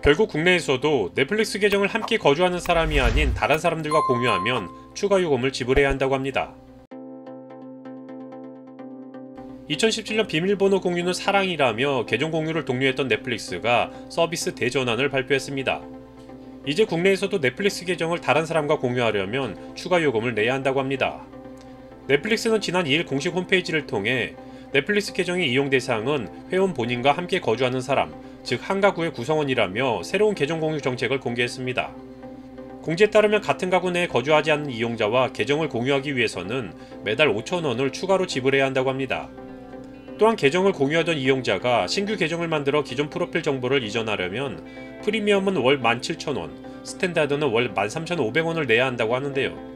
결국 국내에서도 넷플릭스 계정을 함께 거주하는 사람이 아닌 다른 사람들과 공유하면 추가 요금을 지불해야 한다고 합니다. 2017년 비밀번호 공유는 사랑이라며 계정 공유를 독려했던 넷플릭스가 서비스 대전환을 발표했습니다. 이제 국내에서도 넷플릭스 계정을 다른 사람과 공유하려면 추가 요금을 내야 한다고 합니다. 넷플릭스는 지난 2일 공식 홈페이지를 통해 넷플릭스 계정의 이용 대상은 회원 본인과 함께 거주하는 사람, 즉 한 가구의 구성원이라며 새로운 계정 공유 정책을 공개했습니다. 공지에 따르면 같은 가구 내에 거주하지 않는 이용자와 계정을 공유하기 위해서는 매달 5,000원을 추가로 지불해야 한다고 합니다. 또한 계정을 공유하던 이용자가 신규 계정을 만들어 기존 프로필 정보를 이전하려면 프리미엄은 월 17,000원, 스탠다드는 월 13,500원을 내야 한다고 하는데요.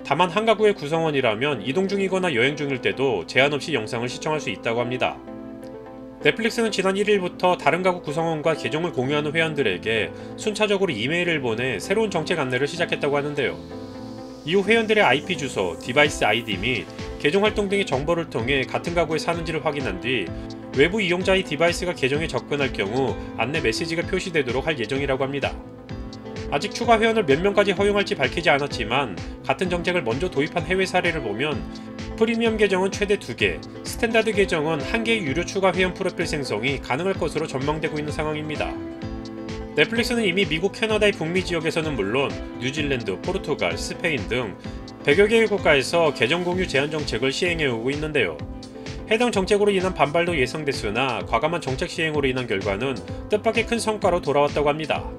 다만 한 가구의 구성원이라면 이동 중이거나 여행 중일 때도 제한 없이 영상을 시청할 수 있다고 합니다. 넷플릭스는 지난 1일부터 다른 가구 구성원과 계정을 공유하는 회원들에게 순차적으로 이메일을 보내 새로운 정책 안내를 시작했다고 하는데요. 이후 회원들의 IP 주소, 디바이스 아이디 및 계정 활동 등의 정보를 통해 같은 가구에 사는지를 확인한 뒤 외부 이용자의 디바이스가 계정에 접근할 경우 안내 메시지가 표시되도록 할 예정이라고 합니다. 아직 추가 회원을 몇 명까지 허용할지 밝히지 않았지만 같은 정책을 먼저 도입한 해외 사례를 보면 프리미엄 계정은 최대 2개, 스탠다드 계정은 1개의 유료 추가 회원 프로필 생성이 가능할 것으로 전망되고 있는 상황입니다. 넷플릭스는 이미 미국, 캐나다의 북미 지역에서는 물론 뉴질랜드, 포르투갈, 스페인 등 100여 개의 국가에서 계정 공유 제한 정책을 시행해오고 있는데요. 해당 정책으로 인한 반발도 예상됐으나 과감한 정책 시행으로 인한 결과는 뜻밖의 큰 성과로 돌아왔다고 합니다.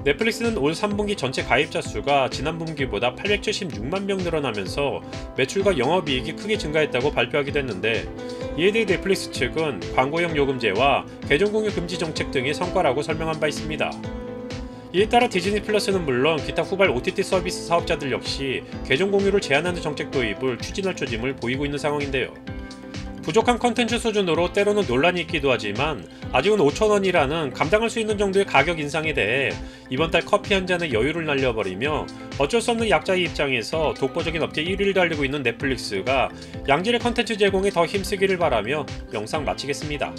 넷플릭스는 올 3분기 전체 가입자 수가 지난 분기보다 876만 명 늘어나면서 매출과 영업이익이 크게 증가했다고 발표하기도 했는데, 이에 대해 넷플릭스 측은 광고형 요금제와 계정 공유 금지 정책 등의 성과라고 설명한 바 있습니다. 이에 따라 디즈니 플러스는 물론 기타 후발 OTT 서비스 사업자들 역시 계정 공유를 제한하는 정책 도입을 추진할 조짐을 보이고 있는 상황인데요. 부족한 컨텐츠 수준으로 때로는 논란이 있기도 하지만 아직은 5,000원이라는 감당할 수 있는 정도의 가격 인상에 대해 이번 달 커피 한 잔에 여유를 날려버리며 어쩔 수 없는 약자의 입장에서 독보적인 업계 1위를 달리고 있는 넷플릭스가 양질의 컨텐츠 제공에 더 힘쓰기를 바라며 영상 마치겠습니다.